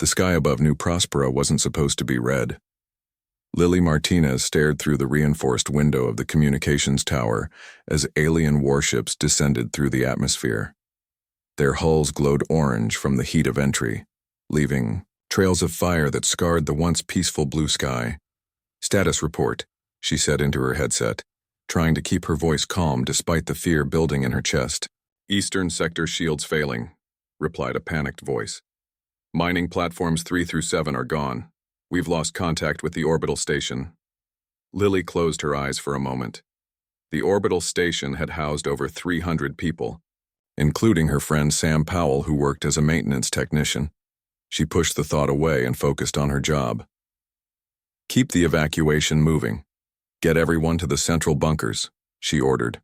The sky above New Prospera wasn't supposed to be red. Lily Martinez stared through the reinforced window of the communications tower as alien warships descended through the atmosphere. Their hulls glowed orange from the heat of entry, leaving trails of fire that scarred the once peaceful blue sky. "Status report," she said into her headset, trying to keep her voice calm despite the fear building in her chest. "Eastern sector shields failing," replied a panicked voice. "Mining platforms 3 through 7 are gone. We've lost contact with the orbital station." Lily closed her eyes for a moment. The orbital station had housed over 300 people, including her friend Sam Powell, who worked as a maintenance technician. She pushed the thought away and focused on her job. "Keep the evacuation moving. Get everyone to the central bunkers," she ordered.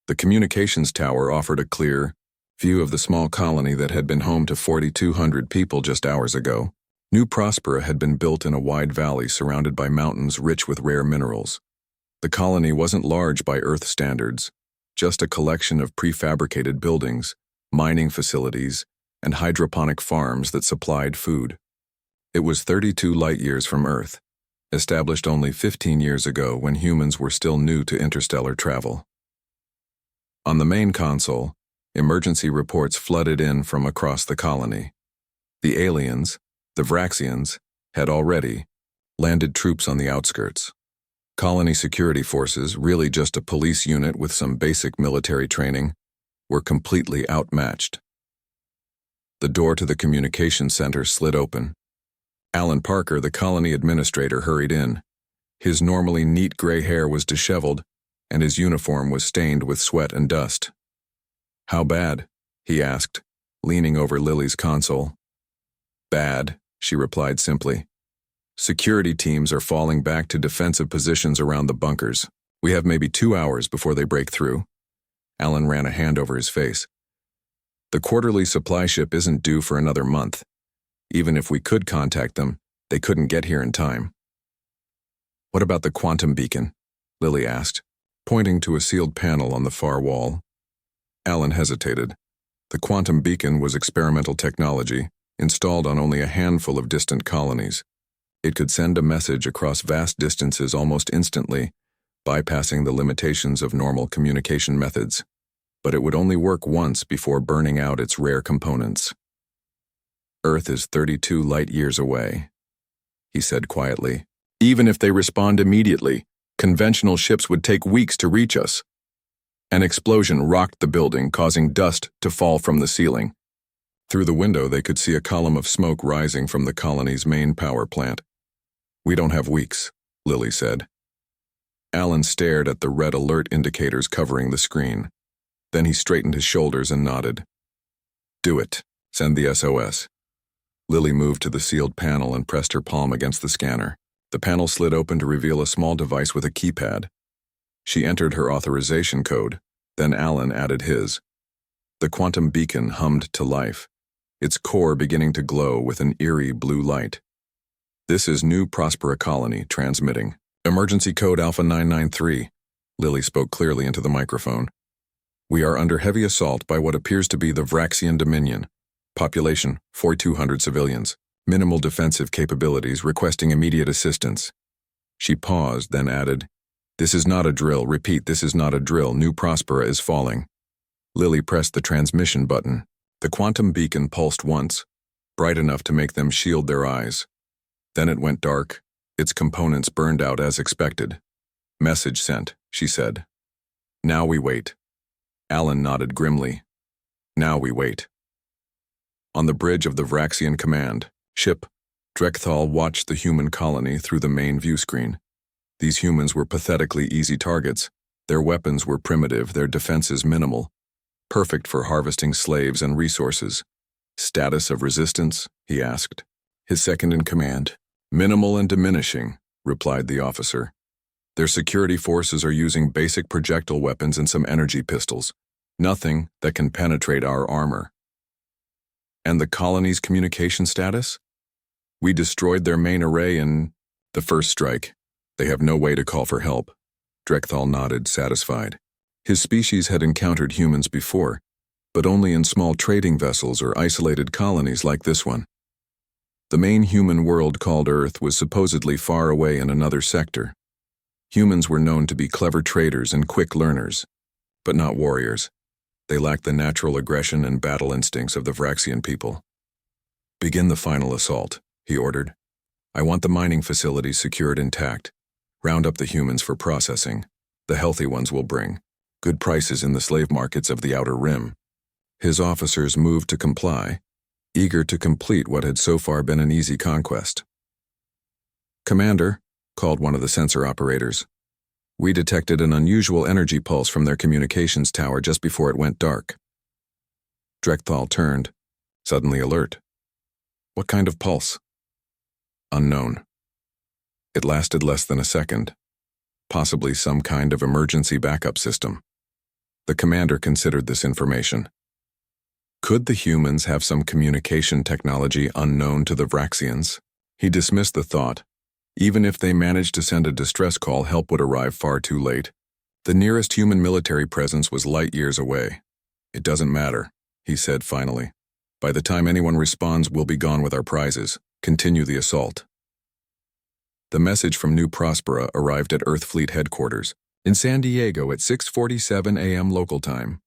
The communications tower offered a clear view of the small colony that had been home to 4,200 people just hours ago. New Prospera had been built in a wide valley surrounded by mountains rich with rare minerals. The colony wasn't large by Earth standards, just a collection of prefabricated buildings, mining facilities, and hydroponic farms that supplied food. It was 32 light-years from Earth, established only 15 years ago when humans were still new to interstellar travel. On the main console, emergency reports flooded in from across the colony. The aliens, the Vraxians, had already landed troops on the outskirts. Colony security forces, really just a police unit with some basic military training, were completely outmatched. The door to the communications center slid open. Alan Parker, the colony administrator, hurried in. His normally neat gray hair was disheveled, and his uniform was stained with sweat and dust. "How bad?" he asked, leaning over Lily's console. "Bad," she replied simply. "Security teams are falling back to defensive positions around the bunkers. We have maybe 2 hours before they break through." Alan ran a hand over his face. "The quarterly supply ship isn't due for another month. Even if we could contact them, they couldn't get here in time." "What about the quantum beacon?" Lily asked, pointing to a sealed panel on the far wall. Alan hesitated. The quantum beacon was experimental technology, installed on only a handful of distant colonies. It could send a message across vast distances almost instantly, bypassing the limitations of normal communication methods. But it would only work once before burning out its rare components. "Earth is 32 light-years away," he said quietly. "Even if they respond immediately, conventional ships would take weeks to reach us." An explosion rocked the building, causing dust to fall from the ceiling. Through the window, they could see a column of smoke rising from the colony's main power plant. "We don't have weeks," Lily said. Alan stared at the red alert indicators covering the screen. Then he straightened his shoulders and nodded. "Do it. Send the SOS." Lily moved to the sealed panel and pressed her palm against the scanner. The panel slid open to reveal a small device with a keypad. She entered her authorization code, then Alan added his. The quantum beacon hummed to life, its core beginning to glow with an eerie blue light. "This is New Prospera Colony transmitting. Emergency code Alpha 993, Lily spoke clearly into the microphone. "We are under heavy assault by what appears to be the Vraxian Dominion. Population, 4,200 civilians. Minimal defensive capabilities requesting immediate assistance." She paused, then added, "This is not a drill. Repeat, this is not a drill. New Prospera is falling." Lily pressed the transmission button. The quantum beacon pulsed once, bright enough to make them shield their eyes. Then it went dark. Its components burned out as expected. "Message sent," she said. "Now we wait." Alan nodded grimly. "Now we wait." On the bridge of the Vraxian command ship, Drekthal watched the human colony through the main view screen. These humans were pathetically easy targets. Their weapons were primitive, their defenses minimal. Perfect for harvesting slaves and resources. "Status of resistance?" he asked. His second in command. "Minimal and diminishing," replied the officer. "Their security forces are using basic projectile weapons and some energy pistols. Nothing that can penetrate our armor." "And the colony's communication status?" "We destroyed their main array in the first strike. They have no way to call for help." Drekthal nodded, satisfied. His species had encountered humans before, but only in small trading vessels or isolated colonies like this one. The main human world called Earth was supposedly far away in another sector. Humans were known to be clever traders and quick learners, but not warriors. They lacked the natural aggression and battle instincts of the Vraxian people. "Begin the final assault," he ordered. "I want the mining facilities secured intact. Round up the humans for processing. The healthy ones will bring good prices in the slave markets of the Outer Rim." His officers moved to comply, eager to complete what had so far been an easy conquest. "Commander," called one of the sensor operators, "we detected an unusual energy pulse from their communications tower just before it went dark." Drekthal turned, suddenly alert. "What kind of pulse?" "Unknown. It lasted less than a second. Possibly some kind of emergency backup system." The commander considered this information. Could the humans have some communication technology unknown to the Vraxians? He dismissed the thought. Even if they managed to send a distress call, help would arrive far too late. The nearest human military presence was light years away. "It doesn't matter," he said finally. "By the time anyone responds, we'll be gone with our prizes. Continue the assault." The message from New Prospera arrived at Earth Fleet headquarters in San Diego at 6:47 a.m. local time.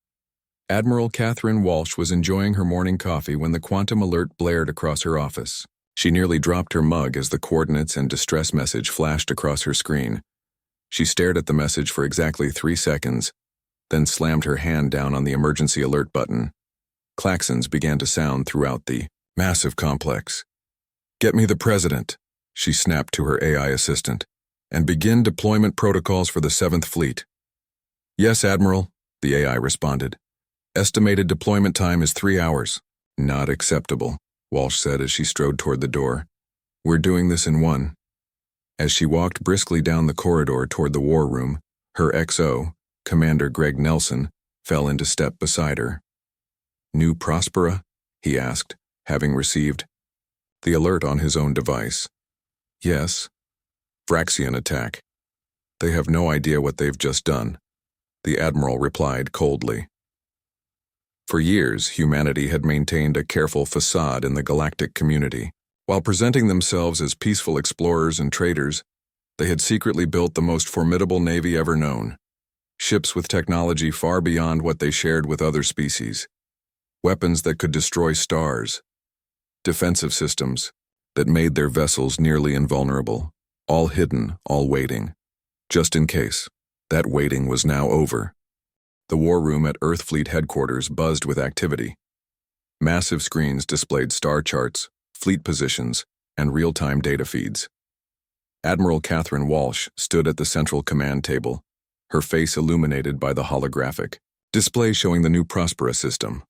Admiral Catherine Walsh was enjoying her morning coffee when the quantum alert blared across her office. She nearly dropped her mug as the coordinates and distress message flashed across her screen. She stared at the message for exactly 3 seconds, then slammed her hand down on the emergency alert button. Klaxons began to sound throughout the massive complex. "Get me the president," she snapped to her AI assistant, "and begin deployment protocols for the 7th Fleet." "Yes, Admiral," the AI responded. "Estimated deployment time is 3 hours. "Not acceptable," Walsh said as she strode toward the door. "We're doing this in 1. As she walked briskly down the corridor toward the war room, her XO, Commander Greg Nelson, fell into step beside her. "New Prospera?" he asked, having received the alert on his own device. "Yes. Vraxian attack. They have no idea what they've just done," the Admiral replied coldly. For years, humanity had maintained a careful facade in the galactic community. While presenting themselves as peaceful explorers and traders, they had secretly built the most formidable navy ever known. Ships with technology far beyond what they shared with other species. Weapons that could destroy stars. Defensive systems that made their vessels nearly invulnerable. All hidden, all waiting. Just in case. That waiting was now over. The war room at Earth Fleet headquarters buzzed with activity. Massive screens displayed star charts, fleet positions, and real-time data feeds. Admiral Catherine Walsh stood at the central command table, her face illuminated by the holographic display showing the New Prospera system.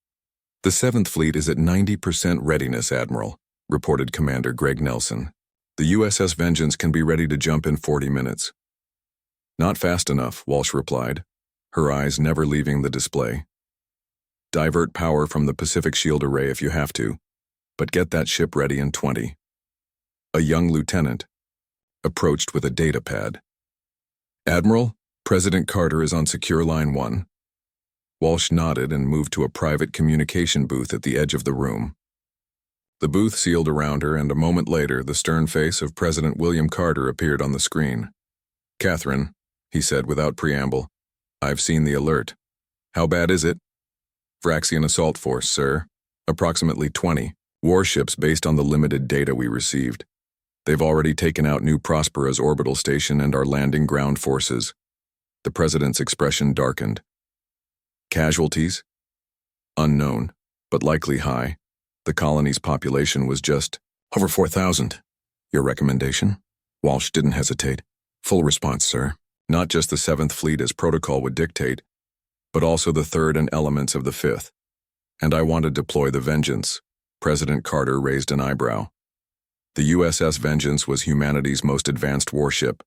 "The 7th Fleet is at 90% readiness, Admiral," reported Commander Greg Nelson. "The USS Vengeance can be ready to jump in 40 minutes. "Not fast enough," Walsh replied, her eyes never leaving the display. "Divert power from the Pacific Shield Array if you have to, but get that ship ready in 20. A young lieutenant approached with a data pad. "Admiral, President Carter is on Secure Line 1. Walsh nodded and moved to a private communication booth at the edge of the room. The booth sealed around her, and a moment later, the stern face of President William Carter appeared on the screen. "Catherine," he said without preamble, "I've seen the alert. How bad is it?" "Vraxian assault force, sir. Approximately 20 warships based on the limited data we received. They've already taken out New Prospera's orbital station and are landing ground forces." The president's expression darkened. "Casualties?" "Unknown, but likely high. The colony's population was just over 4,000. "Your recommendation?" Walsh didn't hesitate. "Full response, sir. Not just the 7th Fleet as protocol would dictate, but also the 3rd and elements of the 5th. And I want to deploy the Vengeance." President Carter raised an eyebrow. The USS Vengeance was humanity's most advanced warship,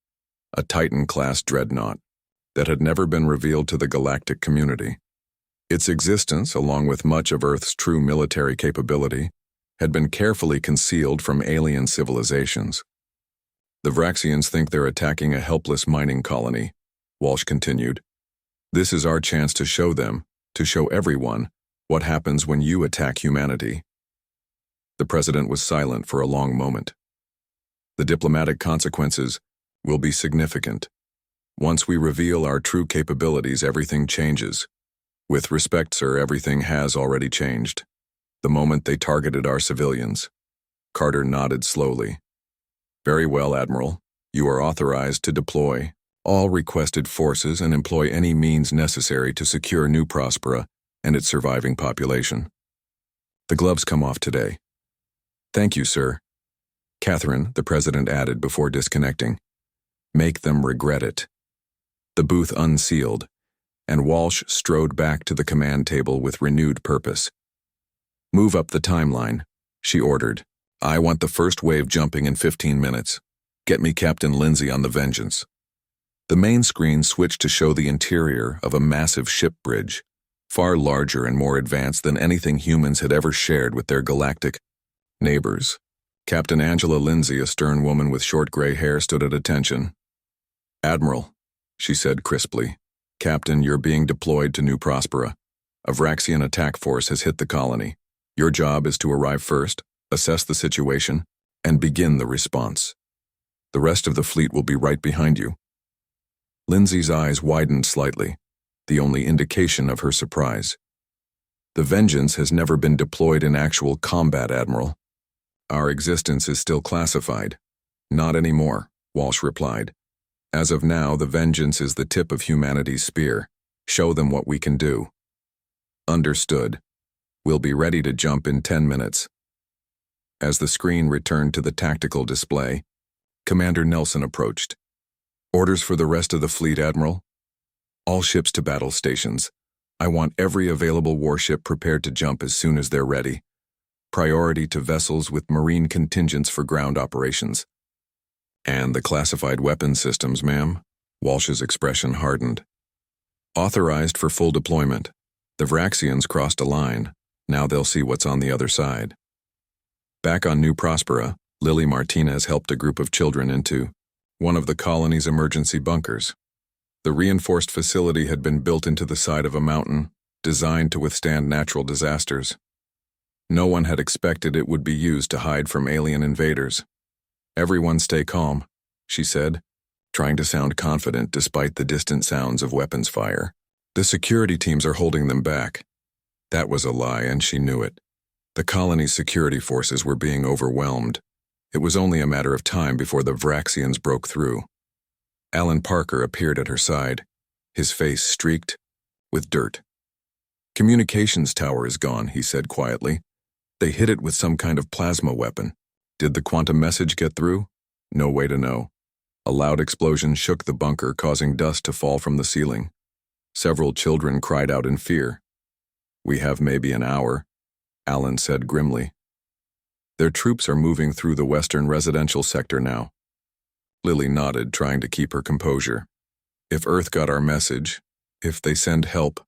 a Titan-class dreadnought that had never been revealed to the galactic community. Its existence, along with much of Earth's true military capability, had been carefully concealed from alien civilizations. "The Vraxians think they're attacking a helpless mining colony," Walsh continued. "This is our chance to show them, to show everyone, what happens when you attack humanity." The president was silent for a long moment. The diplomatic consequences will be significant. Once we reveal our true capabilities, everything changes. With respect, sir, everything has already changed. The moment they targeted our civilians. Carter nodded slowly. Very well, Admiral. You are authorized to deploy all requested forces and employ any means necessary to secure New Prospera and its surviving population. The gloves come off today. Thank you, sir. Catherine, the president added before disconnecting. Make them regret it. The booth unsealed, and Walsh strode back to the command table with renewed purpose. Move up the timeline, she ordered. I want the first wave jumping in 15 minutes. Get me Captain Lindsay on the Vengeance. The main screen switched to show the interior of a massive ship bridge, far larger and more advanced than anything humans had ever shared with their galactic neighbors. Captain Angela Lindsay, a stern woman with short gray hair, stood at attention. Admiral, she said crisply, Captain, you're being deployed to New Prospera. A Vraxian attack force has hit the colony. Your job is to arrive first, assess the situation, and begin the response. The rest of the fleet will be right behind you. Lindsay's eyes widened slightly, the only indication of her surprise. The Vengeance has never been deployed in actual combat, Admiral. Our existence is still classified. Not anymore, Walsh replied. As of now, the Vengeance is the tip of humanity's spear. Show them what we can do. Understood. We'll be ready to jump in 10 minutes. As the screen returned to the tactical display, Commander Nelson approached. Orders for the rest of the fleet, Admiral? All ships to battle stations. I want every available warship prepared to jump as soon as they're ready. Priority to vessels with marine contingents for ground operations. And the classified weapons systems, ma'am? Walsh's expression hardened. Authorized for full deployment. The Vraxians crossed a line. Now they'll see what's on the other side. Back on New Prospera, Lily Martinez helped a group of children into one of the colony's emergency bunkers. The reinforced facility had been built into the side of a mountain, designed to withstand natural disasters. No one had expected it would be used to hide from alien invaders. Everyone stay calm, she said, trying to sound confident despite the distant sounds of weapons fire. The security teams are holding them back. That was a lie, and she knew it. The colony's security forces were being overwhelmed. It was only a matter of time before the Vraxians broke through. Alan Parker appeared at her side, his face streaked with dirt. Communications tower is gone, he said quietly. They hit it with some kind of plasma weapon. Did the quantum message get through? No way to know. A loud explosion shook the bunker, causing dust to fall from the ceiling. Several children cried out in fear. We have maybe an hour, Alan said grimly. Their troops are moving through the western residential sector now. Lily nodded, trying to keep her composure. If Earth got our message, if they send help,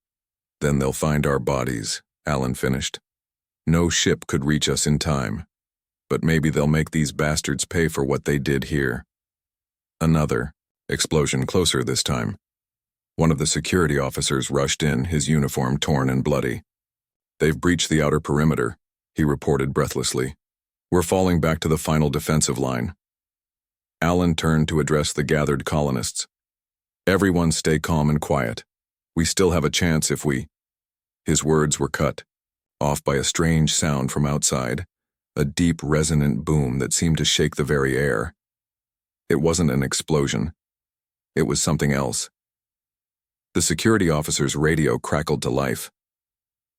then they'll find our bodies, Alan finished. No ship could reach us in time, but maybe they'll make these bastards pay for what they did here. Another explosion, closer this time. One of the security officers rushed in, his uniform torn and bloody. They've breached the outer perimeter, he reported breathlessly. We're falling back to the final defensive line. Alan turned to address the gathered colonists. Everyone stay calm and quiet. We still have a chance if we... His words were cut, off by a strange sound from outside, a deep, resonant boom that seemed to shake the very air. It wasn't an explosion. It was something else. The security officer's radio crackled to life.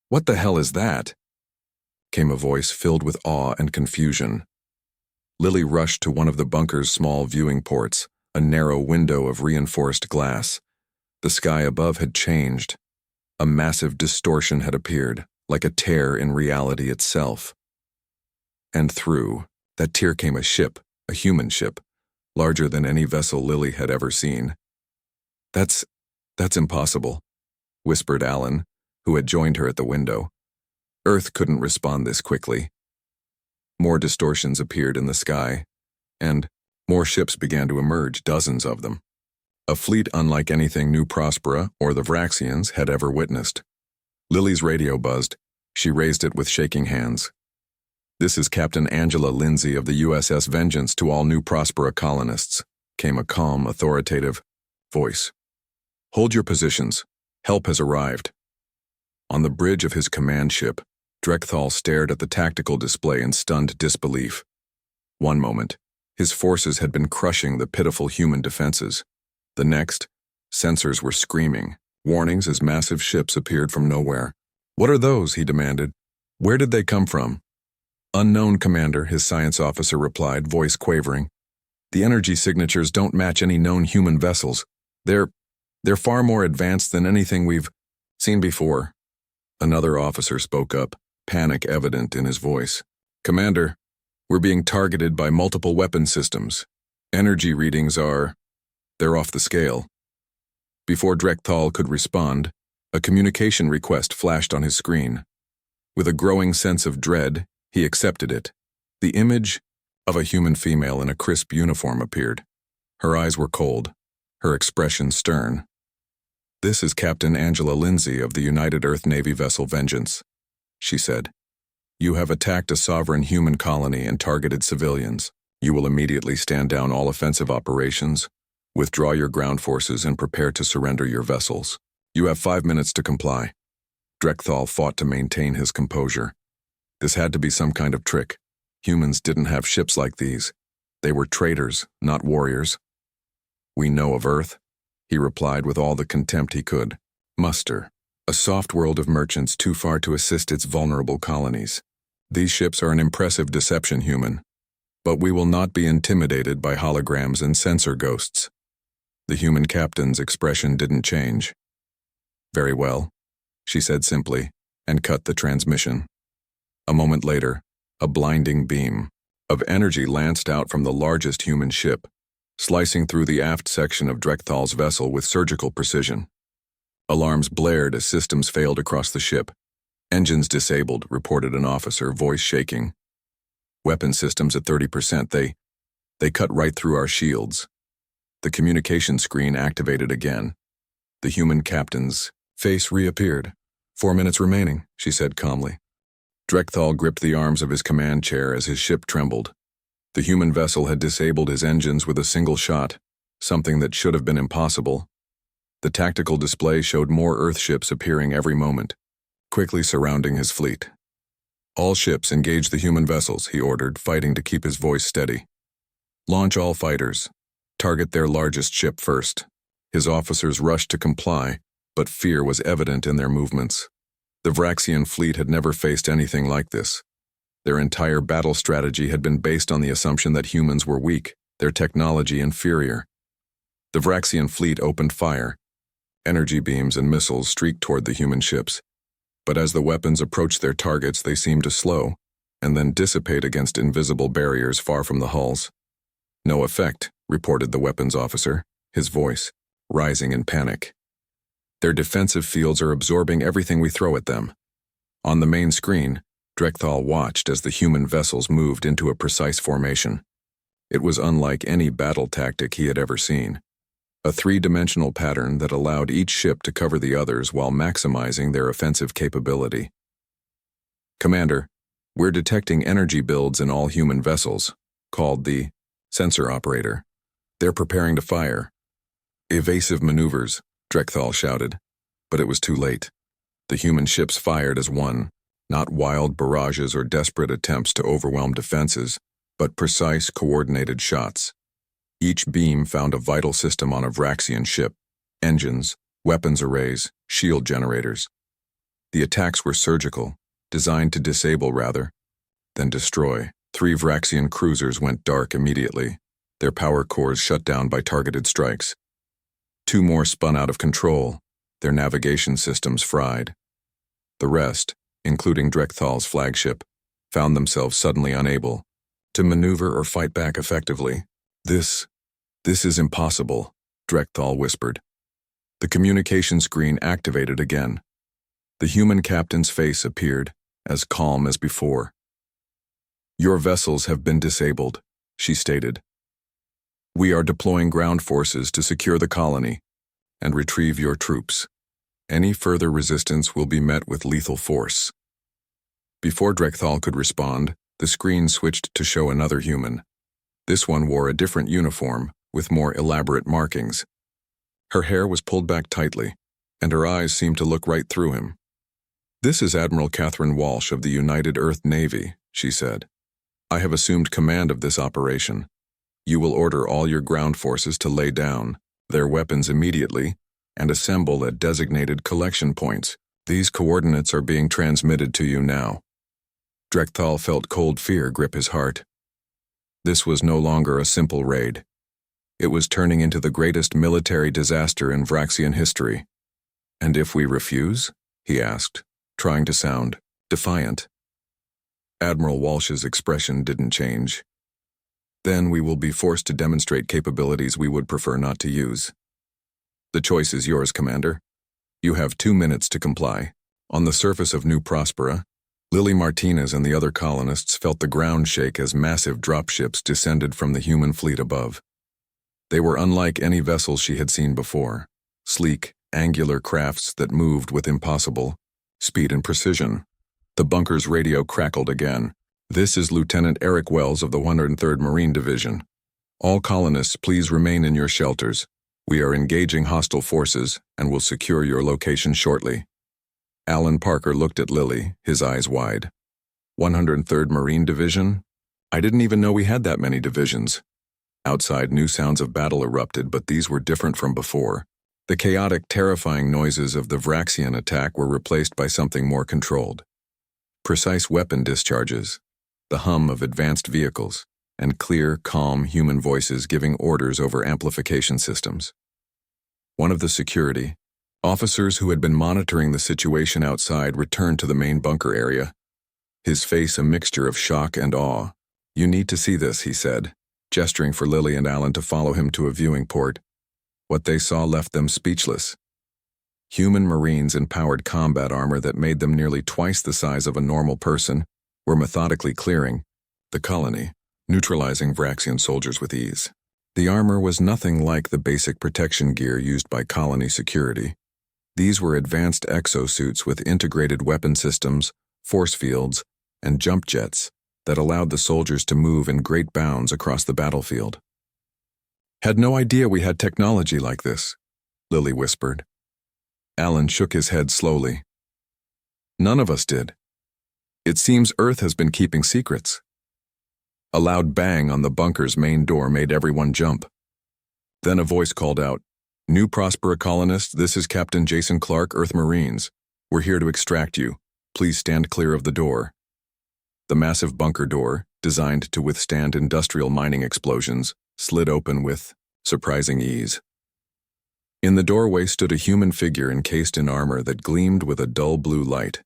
What the hell is that? Came a voice filled with awe and confusion. Lily rushed to one of the bunker's small viewing ports, a narrow window of reinforced glass. The sky above had changed. A massive distortion had appeared, like a tear in reality itself. And through that tear came a ship, a human ship, larger than any vessel Lily had ever seen. That's impossible, whispered Alan, who had joined her at the window. Earth couldn't respond this quickly. More distortions appeared in the sky, and more ships began to emerge, dozens of them. A fleet unlike anything New Prospera or the Vraxians had ever witnessed. Lily's radio buzzed. She raised it with shaking hands. "This is Captain Angela Lindsay of the USS Vengeance to all New Prospera colonists," came a calm, authoritative voice. "Hold your positions. Help has arrived." On the bridge of his command ship, Drekthal stared at the tactical display in stunned disbelief. One moment, his forces had been crushing the pitiful human defenses. The next, sensors were screaming, warnings as massive ships appeared from nowhere. "What are those?" he demanded. "Where did they come from?" "Unknown, Commander," his science officer replied, voice quavering. "The energy signatures don't match any known human vessels. They're far more advanced than anything we've seen before." Another officer spoke up, panic evident in his voice. "Commander, we're being targeted by multiple weapon systems. Energy readings they're off the scale." Before Drekthal could respond, a communication request flashed on his screen. With a growing sense of dread, he accepted it. The image of a human female in a crisp uniform appeared. Her eyes were cold, her expression stern. "This is Captain Angela Lindsay of the United Earth Navy vessel Vengeance," she said. "You have attacked a sovereign human colony and targeted civilians. You will immediately stand down all offensive operations, withdraw your ground forces, and prepare to surrender your vessels. You have 5 minutes to comply." Drekthal fought to maintain his composure. This had to be some kind of trick. Humans didn't have ships like these. They were traders, not warriors. "We know of Earth," he replied with all the contempt he could muster. "A soft world of merchants too far to assist its vulnerable colonies. These ships are an impressive deception, human. But we will not be intimidated by holograms and sensor ghosts." The human captain's expression didn't change. "Very well," she said simply, and cut the transmission. A moment later, a blinding beam of energy lanced out from the largest human ship, slicing through the aft section of Drekthal's vessel with surgical precision. Alarms blared as systems failed across the ship. "Engines disabled," reported an officer, voice shaking. "Weapon systems at 30%. They cut right through our shields." The communication screen activated again. The human captain's face reappeared. 4 minutes remaining," she said calmly. Drekthal gripped the arms of his command chair as his ship trembled. The human vessel had disabled his engines with a single shot, something that should have been impossible. The tactical display showed more Earth ships appearing every moment, quickly surrounding his fleet. "All ships engage the human vessels," he ordered, fighting to keep his voice steady. "Launch all fighters. Target their largest ship first." His officers rushed to comply, but fear was evident in their movements. The Vraxian fleet had never faced anything like this. Their entire battle strategy had been based on the assumption that humans were weak, their technology inferior. The Vraxian fleet opened fire. Energy beams and missiles streaked toward the human ships. But as the weapons approached their targets, they seemed to slow, and then dissipate against invisible barriers far from the hulls. "No effect," reported the weapons officer, his voice rising in panic. "Their defensive fields are absorbing everything we throw at them." On the main screen, Drekthal watched as the human vessels moved into a precise formation. It was unlike any battle tactic he had ever seen. A three-dimensional pattern that allowed each ship to cover the others while maximizing their offensive capability. "Commander, we're detecting energy builds in all human vessels," called the sensor operator. "They're preparing to fire." "Evasive maneuvers," Drekthal shouted. But it was too late. The human ships fired as one, not wild barrages or desperate attempts to overwhelm defenses, but precise, coordinated shots. Each beam found a vital system on a Vraxian ship: engines, weapons arrays, shield generators. The attacks were surgical, designed to disable rather than destroy. 3 Vraxian cruisers went dark immediately, their power cores shut down by targeted strikes. 2 more spun out of control, their navigation systems fried. The rest, including Drekthal's flagship, found themselves suddenly unable to maneuver or fight back effectively. This is impossible," Drekthal whispered. The communication screen activated again. The human captain's face appeared, as calm as before. "Your vessels have been disabled," she stated. "We are deploying ground forces to secure the colony and retrieve your troops. Any further resistance will be met with lethal force." Before Drekthal could respond, The screen switched to show another human. This one wore a different uniform, with more elaborate markings. Her hair was pulled back tightly, and her eyes seemed to look right through him. "This is Admiral Catherine Walsh of the United Earth Navy," she said. "I have assumed command of this operation. You will order all your ground forces to lay down their weapons immediately and assemble at designated collection points. These coordinates are being transmitted to you now." Drekthal felt cold fear grip his heart. This was no longer a simple raid. It was turning into the greatest military disaster in Vraxian history. "And if we refuse?" he asked, trying to sound defiant. Admiral Walsh's expression didn't change. "Then we will be forced to demonstrate capabilities we would prefer not to use. The choice is yours, Commander. You have 2 minutes to comply." On the surface of New Prospera, Lily Martinez and the other colonists felt the ground shake as massive dropships descended from the human fleet above. They were unlike any vessels she had seen before, sleek, angular crafts that moved with impossible speed and precision. The bunker's radio crackled again. "This is Lieutenant Eric Wells of the 103rd Marine Division. All colonists, please remain in your shelters. We are engaging hostile forces and will secure your location shortly." Alan Parker looked at Lily, his eyes wide. 103rd Marine Division? I didn't even know we had that many divisions. Outside, new sounds of battle erupted, but these were different from before. The chaotic, terrifying noises of the Vraxian attack were replaced by something more controlled. Precise weapon discharges, the hum of advanced vehicles, and clear, calm human voices giving orders over amplification systems. One of the security officers who had been monitoring the situation outside returned to the main bunker area, his face a mixture of shock and awe. "You need to see this," he said, gesturing for Lily and Alan to follow him to a viewing port. What they saw left them speechless. Human Marines in powered combat armor that made them nearly twice the size of a normal person were methodically clearing the colony, neutralizing Vraxian soldiers with ease. The armor was nothing like the basic protection gear used by colony security. These were advanced exosuits with integrated weapon systems, force fields, and jump jets that allowed the soldiers to move in great bounds across the battlefield. "Had no idea we had technology like this," Lily whispered. Alan shook his head slowly. "None of us did. It seems Earth has been keeping secrets." A loud bang on the bunker's main door made everyone jump. Then a voice called out, "New Prospera colonists, this is Captain Jason Clark, Earth Marines. We're here to extract you. Please stand clear of the door." The massive bunker door, designed to withstand industrial mining explosions, slid open with surprising ease. In the doorway stood a human figure encased in armor that gleamed with a dull blue light.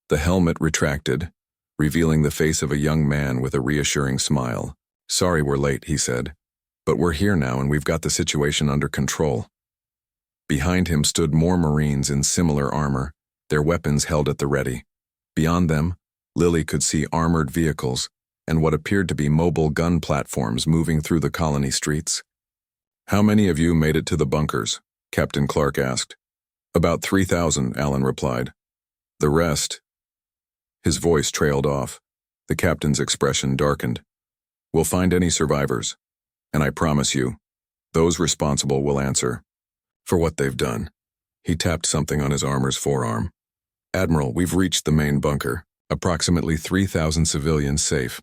The helmet retracted, revealing the face of a young man with a reassuring smile. "Sorry we're late," he said, "but we're here now and we've got the situation under control." Behind him stood more Marines in similar armor, their weapons held at the ready. Beyond them, Lily could see armored vehicles and what appeared to be mobile gun platforms moving through the colony streets. "How many of you made it to the bunkers?" Captain Clark asked. "About 3,000, Alan replied. "The rest—" His voice trailed off. The captain's expression darkened. "We'll find any survivors, and I promise you, those responsible will answer for what they've done." He tapped something on his armor's forearm. "Admiral, we've reached the main bunker. Approximately 3,000 civilians safe."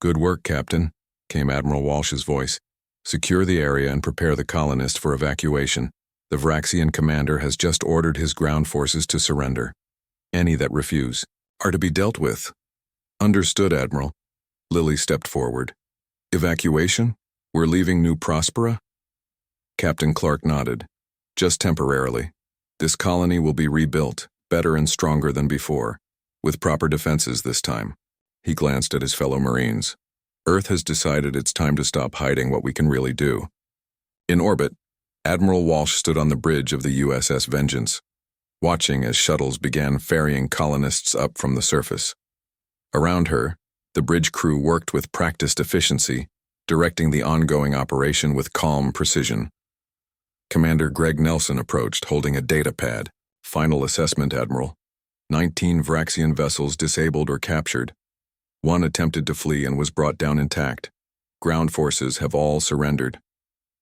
"Good work, Captain," came Admiral Walsh's voice. "Secure the area and prepare the colonists for evacuation. The Vraxian commander has just ordered his ground forces to surrender. Any that refuse are to be dealt with." "Understood, Admiral." Lily stepped forward. "Evacuation? We're leaving New Prospera?" Captain Clark nodded. "Just temporarily. This colony will be rebuilt, better and stronger than before, with proper defenses this time." He glanced at his fellow Marines. "Earth has decided it's time to stop hiding what we can really do." In orbit, Admiral Walsh stood on the bridge of the USS Vengeance, watching as shuttles began ferrying colonists up from the surface. Around her, the bridge crew worked with practiced efficiency, directing the ongoing operation with calm precision. Commander Greg Nelson approached, holding a data pad. "Final assessment, Admiral. 19 Vraxian vessels disabled or captured. One attempted to flee and was brought down intact. Ground forces have all surrendered.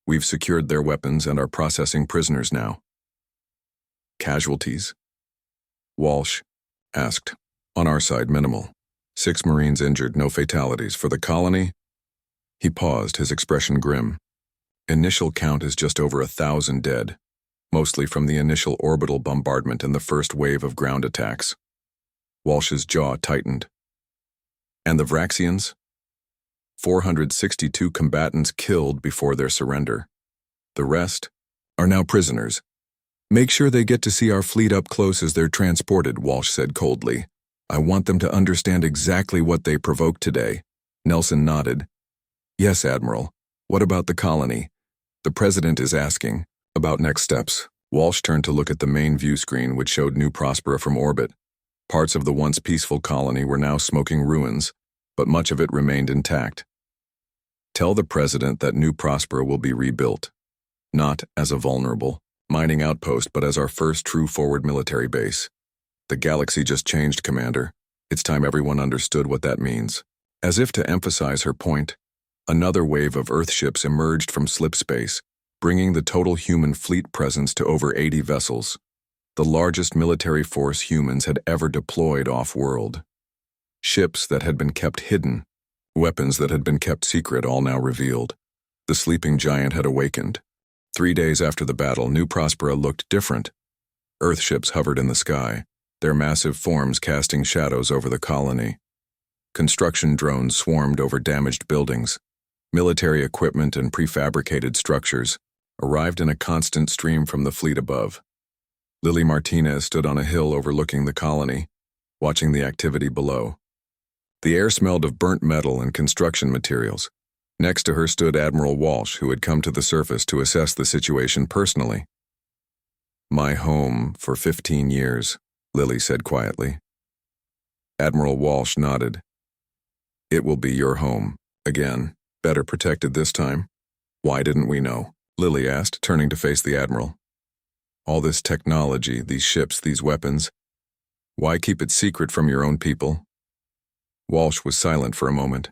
We've secured their weapons and are processing prisoners now. Casualties? Walsh asked. On our side, minimal. 6 Marines injured, no fatalities. For the colony? He paused, his expression grim. Initial count is just over 1,000 dead, mostly from the initial orbital bombardment and the first wave of ground attacks. Walsh's jaw tightened. And the Vraxians? 462 combatants killed before their surrender. The rest are now prisoners. Make sure they get to see our fleet up close as they're transported, Walsh said coldly. I want them to understand exactly what they provoked today. Nelson nodded. Yes, Admiral. What about the colony? The President is asking. About next steps. Walsh turned to look at the main view screen, which showed New Prospera from orbit. Parts of the once peaceful colony were now smoking ruins, but much of it remained intact. Tell the President that New Prospera will be rebuilt. Not as a vulnerable mining outpost, but as our first true forward military base. The galaxy just changed, Commander. It's time everyone understood what that means. As if to emphasize her point, another wave of Earth ships emerged from slip space, bringing the total human fleet presence to over 80 vessels, the largest military force humans had ever deployed off-world. Ships that had been kept hidden, weapons that had been kept secret, all now revealed. The sleeping giant had awakened. 3 days after the battle, New Prospera looked different. Earthships hovered in the sky, their massive forms casting shadows over the colony. Construction drones swarmed over damaged buildings. Military equipment and prefabricated structures arrived in a constant stream from the fleet above. Lily Martinez stood on a hill overlooking the colony, watching the activity below. The air smelled of burnt metal and construction materials. Next to her stood Admiral Walsh, who had come to the surface to assess the situation personally. My home for 15 years, Lily said quietly. Admiral Walsh nodded. It will be your home, again, better protected this time. Why didn't we know? Lily asked, turning to face the Admiral. All this technology, these ships, these weapons, why keep it secret from your own people? Walsh was silent for a moment.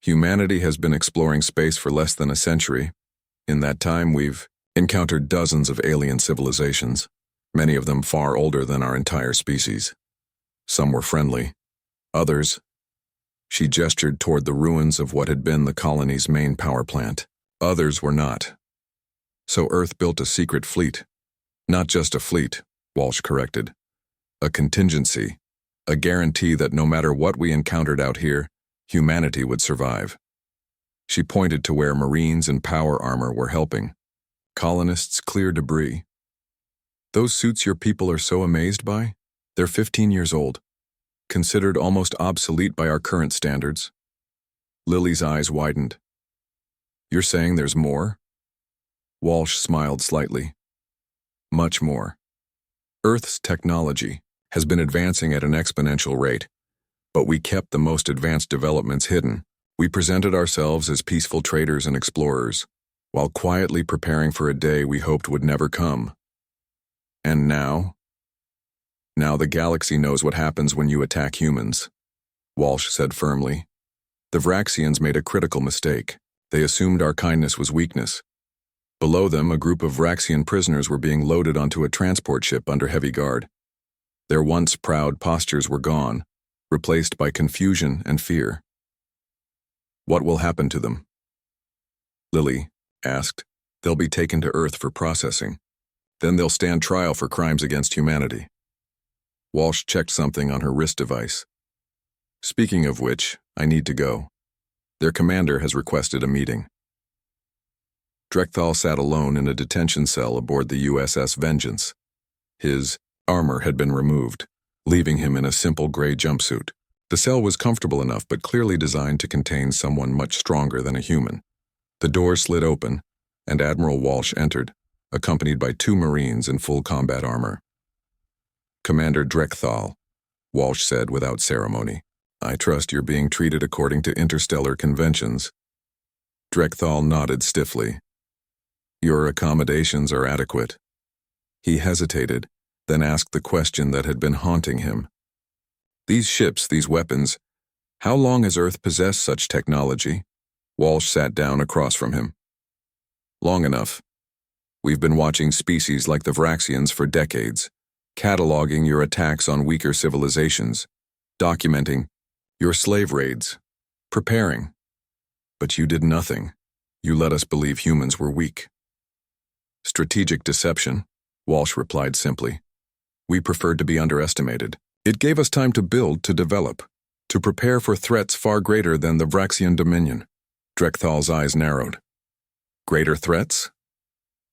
Humanity has been exploring space for less than a century. In that time, we've encountered dozens of alien civilizations, many of them far older than our entire species. Some were friendly. Others, she gestured toward the ruins of what had been the colony's main power plant. Others were not. So Earth built a secret fleet. Not just a fleet, Walsh corrected. A contingency, a guarantee that no matter what we encountered out here, humanity would survive. She pointed to where Marines and power armor were helping. Colonists clear debris. Those suits your people are so amazed by? They're 15 years old, considered almost obsolete by our current standards. Lily's eyes widened. You're saying there's more? Walsh smiled slightly. Much more. Earth's technology has been advancing at an exponential rate, but we kept the most advanced developments hidden. We presented ourselves as peaceful traders and explorers, while quietly preparing for a day we hoped would never come. And now? Now the galaxy knows what happens when you attack humans, Walsh said firmly. The Vraxians made a critical mistake. They assumed our kindness was weakness. Below them, a group of Vraxian prisoners were being loaded onto a transport ship under heavy guard. Their once proud postures were gone, replaced by confusion and fear. What will happen to them? Lily asked. They'll be taken to Earth for processing. Then they'll stand trial for crimes against humanity. Walsh checked something on her wrist device. Speaking of which, I need to go. Their commander has requested a meeting. Drekthal sat alone in a detention cell aboard the USS Vengeance. His armor had been removed, leaving him in a simple gray jumpsuit. The cell was comfortable enough but clearly designed to contain someone much stronger than a human. The door slid open, and Admiral Walsh entered, accompanied by 2 Marines in full combat armor. Commander Drekthal, Walsh said without ceremony. I trust you're being treated according to interstellar conventions. Drekthal nodded stiffly. Your accommodations are adequate. He hesitated, then asked the question that had been haunting him. These ships, these weapons, How long has Earth possessed such technology? Walsh sat down across from him. Long enough. We've been watching species like the Vraxians for decades, cataloging your attacks on weaker civilizations, documenting your slave raids, preparing. But you did nothing. You let us believe humans were weak. Strategic deception, Walsh replied simply. We preferred to be underestimated. It gave us time to build, to develop, to prepare for threats far greater than the Vraxian dominion. Drekthal's eyes narrowed. Greater threats?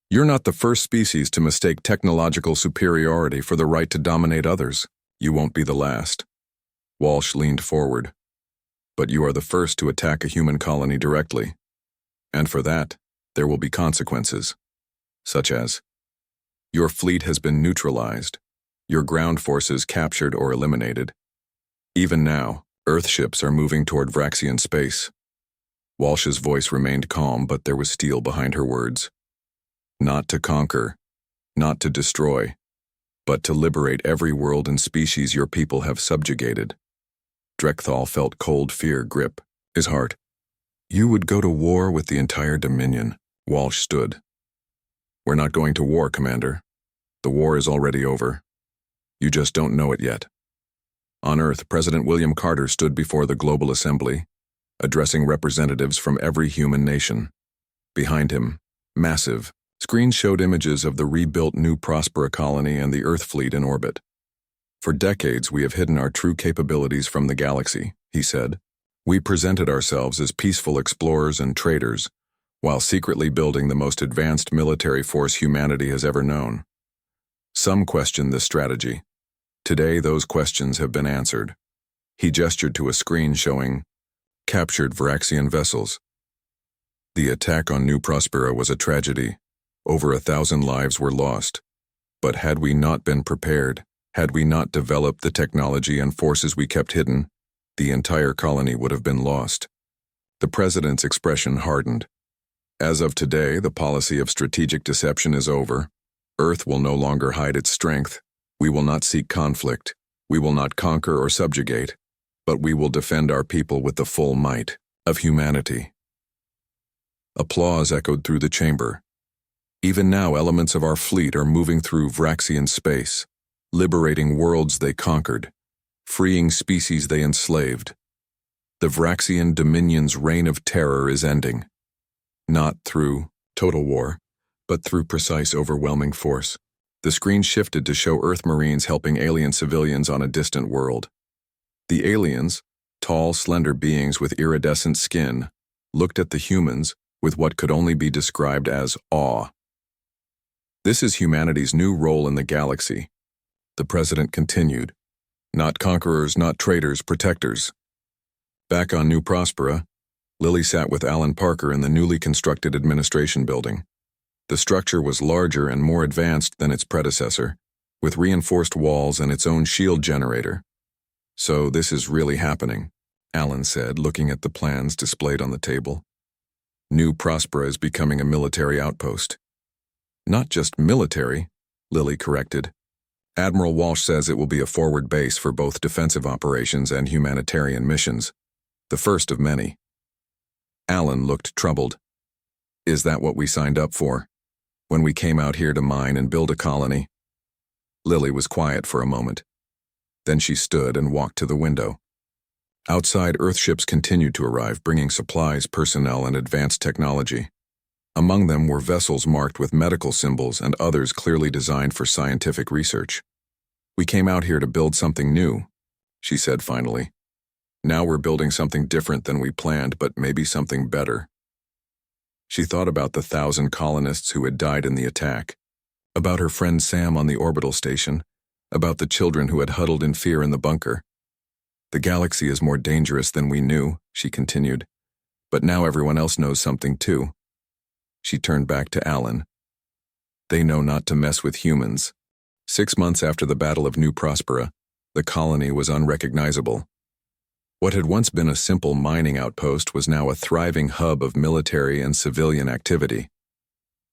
You're not the first species to mistake technological superiority for the right to dominate others. You won't be the last. Walsh leaned forward. But you are the first to attack a human colony directly. And for that, there will be consequences. Such as, your fleet has been neutralized, your ground forces captured or eliminated. Even now, Earth ships are moving toward Vraxian space. Walsh's voice remained calm, but there was steel behind her words. Not to conquer, not to destroy, but to liberate every world and species your people have subjugated. Drekthal felt cold fear grip his heart. You would go to war with the entire Dominion. Walsh stood. We're not going to war, Commander. The war is already over. You just don't know it yet. On Earth, President William Carter stood before the Global Assembly, addressing representatives from every human nation. Behind him, massive, screens showed images of the rebuilt New Prospera colony and the Earth fleet in orbit. For decades, we have hidden our true capabilities from the galaxy, he said. We presented ourselves as peaceful explorers and traders, while secretly building the most advanced military force humanity has ever known. Some questioned this strategy. Today, those questions have been answered. He gestured to a screen showing captured Vraxian vessels. The attack on New Prospera was a tragedy. Over 1,000 lives were lost. But had we not been prepared, had we not developed the technology and forces we kept hidden, the entire colony would have been lost. The president's expression hardened. As of today, the policy of strategic deception is over. Earth will no longer hide its strength. We will not seek conflict. We will not conquer or subjugate, but we will defend our people with the full might of humanity. Applause echoed through the chamber. Even now, elements of our fleet are moving through Vraxian space, liberating worlds they conquered, freeing species they enslaved. The Vraxian Dominion's reign of terror is ending. Not through total war, but through precise, overwhelming force. The screen shifted to show Earth Marines helping alien civilians on a distant world. The aliens, tall, slender beings with iridescent skin, looked at the humans with what could only be described as awe. This is humanity's new role in the galaxy, the president continued. Not conquerors, not traitors, protectors. Back on New Prospera, Lily sat with Alan Parker in the newly constructed administration building. The structure was larger and more advanced than its predecessor, with reinforced walls and its own shield generator. So this is really happening, Alan said, looking at the plans displayed on the table. New Prospera is becoming a military outpost. Not just military, Lily corrected. Admiral Walsh says it will be a forward base for both defensive operations and humanitarian missions, the first of many. Alan looked troubled. Is that what we signed up for? When we came out here to mine and build a colony? Lily was quiet for a moment. Then she stood and walked to the window. Outside, Earthships continued to arrive, bringing supplies, personnel, and advanced technology. Among them were vessels marked with medical symbols and others clearly designed for scientific research. We came out here to build something new, she said finally. Now we're building something different than we planned, but maybe something better. She thought about the 1,000 colonists who had died in the attack, about her friend Sam on the orbital station, about the children who had huddled in fear in the bunker. The galaxy is more dangerous than we knew, she continued, but now everyone else knows something too. She turned back to Alan. They know not to mess with humans. 6 months after the Battle of New Prospera, the colony was unrecognizable. What had once been a simple mining outpost was now a thriving hub of military and civilian activity.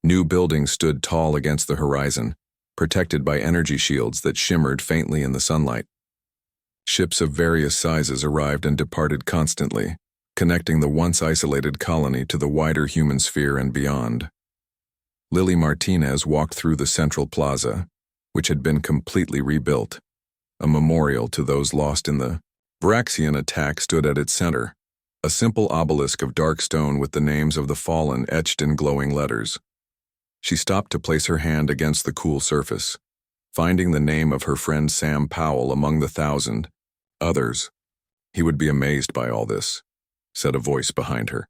New buildings stood tall against the horizon, protected by energy shields that shimmered faintly in the sunlight. Ships of various sizes arrived and departed constantly, connecting the once isolated colony to the wider human sphere and beyond. Lily Martinez walked through the central plaza, which had been completely rebuilt. A memorial to those lost in the Vraxian attack stood at its center, a simple obelisk of dark stone with the names of the fallen etched in glowing letters. She stopped to place her hand against the cool surface, finding the name of her friend Sam Powell among the thousand others. He would be amazed by all this, said a voice behind her.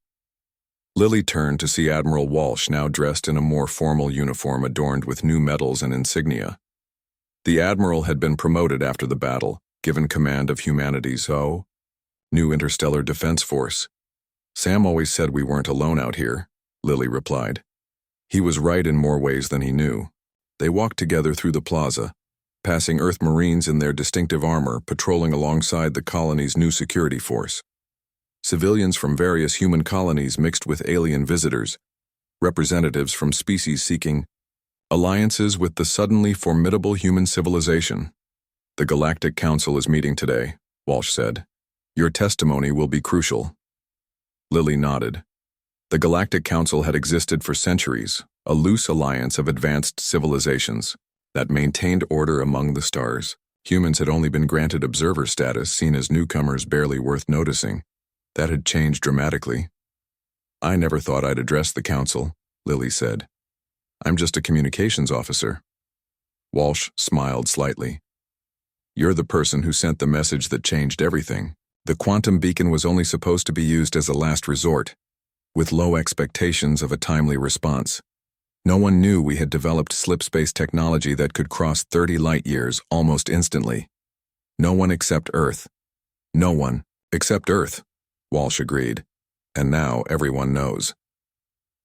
Lily turned to see Admiral Walsh, now dressed in a more formal uniform adorned with new medals and insignia. The Admiral had been promoted after the battle, given command of humanity's new interstellar defense force. Sam always said we weren't alone out here, Lily replied. He was right in more ways than he knew. They walked together through the plaza, passing Earth Marines in their distinctive armor patrolling alongside the colony's new security force. Civilians from various human colonies mixed with alien visitors, representatives from species seeking alliances with the suddenly formidable human civilization. The Galactic Council is meeting today, Walsh said. Your testimony will be crucial. Lily nodded. The Galactic Council had existed for centuries, a loose alliance of advanced civilizations that maintained order among the stars. Humans had only been granted observer status, seen as newcomers barely worth noticing. That had changed dramatically. I never thought I'd address the council, Lily said. I'm just a communications officer. Walsh smiled slightly. You're the person who sent the message that changed everything. The quantum beacon was only supposed to be used as a last resort, with low expectations of a timely response. No one knew we had developed slipspace technology that could cross 30 light-years almost instantly. No one except Earth. No one except Earth, Walsh agreed. And now everyone knows.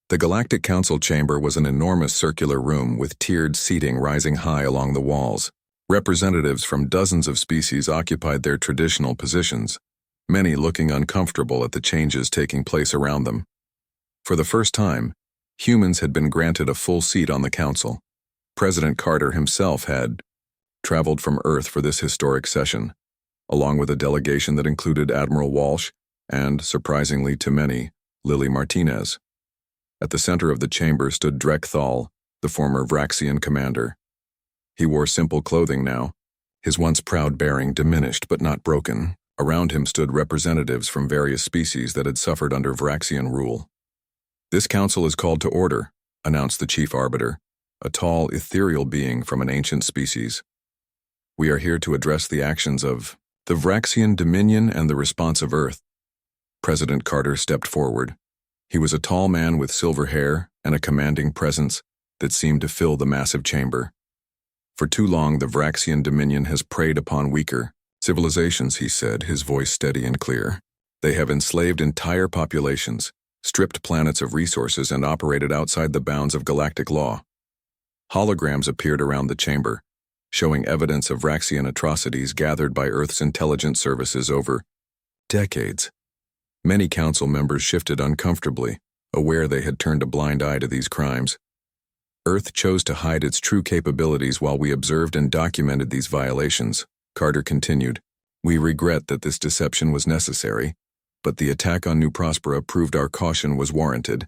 The Galactic Council chamber was an enormous circular room with tiered seating rising high along the walls. Representatives from dozens of species occupied their traditional positions, many looking uncomfortable at the changes taking place around them. For the first time, humans had been granted a full seat on the council. President Carter himself had traveled from Earth for this historic session, along with a delegation that included Admiral Walsh and, surprisingly to many, Lily Martinez. At the center of the chamber stood Drek Thal, the former Vraxian commander. He wore simple clothing now, his once proud bearing diminished but not broken. Around him stood representatives from various species that had suffered under Vraxian rule. This council is called to order, announced the chief arbiter, a tall, ethereal being from an ancient species. We are here to address the actions of the Vraxian Dominion and the response of Earth. President Carter stepped forward. He was a tall man with silver hair and a commanding presence that seemed to fill the massive chamber. For too long, the Vraxian Dominion has preyed upon weaker civilizations, he said, his voice steady and clear. They have enslaved entire populations, stripped planets of resources, and operated outside the bounds of galactic law. Holograms appeared around the chamber, showing evidence of Vraxian atrocities gathered by Earth's intelligence services over decades. Many council members shifted uncomfortably, aware they had turned a blind eye to these crimes. Earth chose to hide its true capabilities while we observed and documented these violations, Carter continued. We regret that this deception was necessary, but the attack on New Prospera proved our caution was warranted.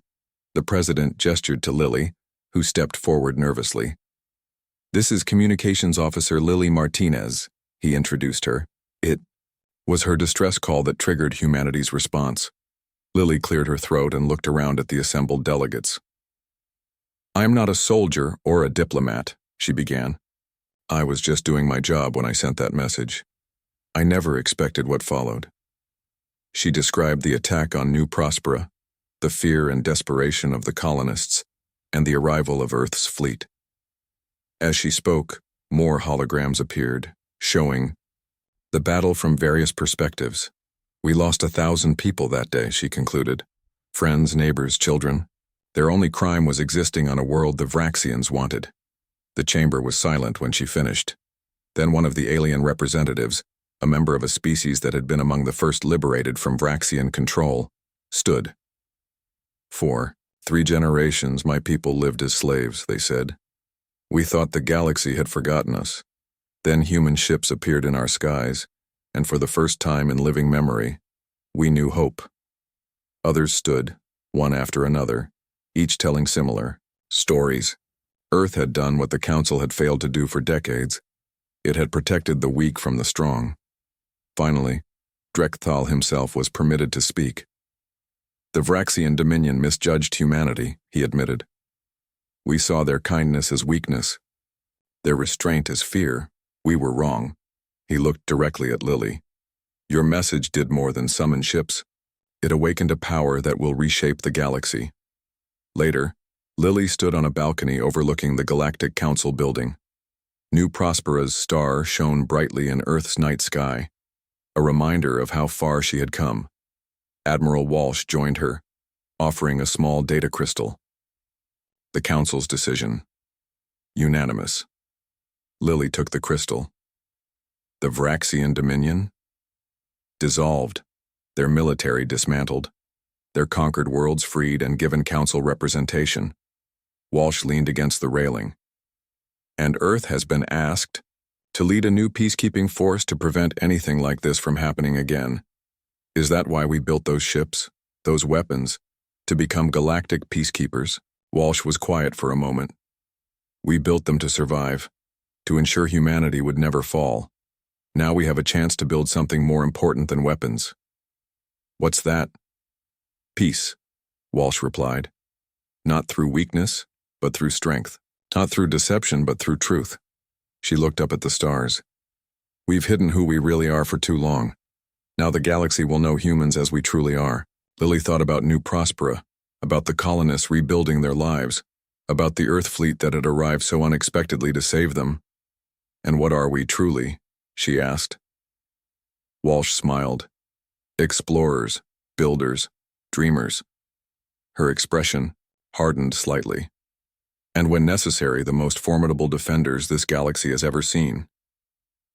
The president gestured to Lily, who stepped forward nervously. This is Communications Officer Lily Martinez, he introduced her. It was her distress call that triggered humanity's response. Lily cleared her throat and looked around at the assembled delegates. I am not a soldier or a diplomat, she began. I was just doing my job when I sent that message. I never expected what followed. She described the attack on New Prospera, the fear and desperation of the colonists, and the arrival of Earth's fleet. As she spoke, more holograms appeared, showing the battle from various perspectives. We lost 1,000 people that day, she concluded. Friends, neighbors, children. Their only crime was existing on a world the Vraxians wanted. The chamber was silent when she finished. Then one of the alien representatives, a member of a species that had been among the first liberated from Vraxian control, stood. For 3 generations my people lived as slaves, they said. We thought the galaxy had forgotten us. Then human ships appeared in our skies, and for the first time in living memory, we knew hope. Others stood, one after another, each telling similar stories. Earth had done what the Council had failed to do for decades. It had protected the weak from the strong. Finally, Drekthal himself was permitted to speak. The Vraxian Dominion misjudged humanity, he admitted. We saw their kindness as weakness, their restraint as fear. We were wrong. He looked directly at Lily. Your message did more than summon ships. It awakened a power that will reshape the galaxy. Later, Lily stood on a balcony overlooking the Galactic Council building. New Prospera's star shone brightly in Earth's night sky, a reminder of how far she had come. Admiral Walsh joined her, offering a small data crystal. The Council's decision. Unanimous. Lily took the crystal. The Vraxian Dominion? Dissolved, their military dismantled, their conquered worlds freed and given Council representation. Walsh leaned against the railing. And Earth has been asked to lead a new peacekeeping force to prevent anything like this from happening again. Is that why we built those ships, those weapons, to become galactic peacekeepers? Walsh was quiet for a moment. We built them to survive, to ensure humanity would never fall. Now we have a chance to build something more important than weapons. What's that? Peace, Walsh replied. Not through weakness, but through strength. Not through deception, but through truth. She looked up at the stars. We've hidden who we really are for too long. Now the galaxy will know humans as we truly are. Lily thought about New Prospera, about the colonists rebuilding their lives, about the Earth fleet that had arrived so unexpectedly to save them. And what are we truly? She asked. Walsh smiled. Explorers, builders, dreamers. Her expression hardened slightly. And when necessary, the most formidable defenders this galaxy has ever seen.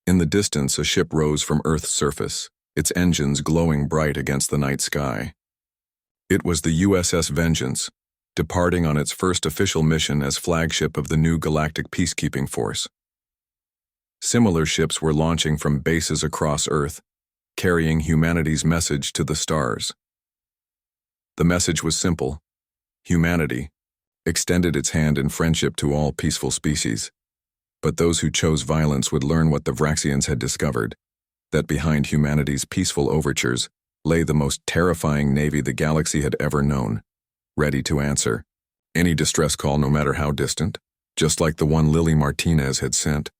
In the distance, a ship rose from Earth's surface, its engines glowing bright against the night sky. It was the USS Vengeance, departing on its first official mission as flagship of the new Galactic Peacekeeping Force. Similar ships were launching from bases across Earth, carrying humanity's message to the stars. The message was simple. Humanity extended its hand in friendship to all peaceful species. But those who chose violence would learn what the Vraxians had discovered, that behind humanity's peaceful overtures lay the most terrifying navy the galaxy had ever known, ready to answer any distress call no matter how distant, just like the one Lily Martinez had sent.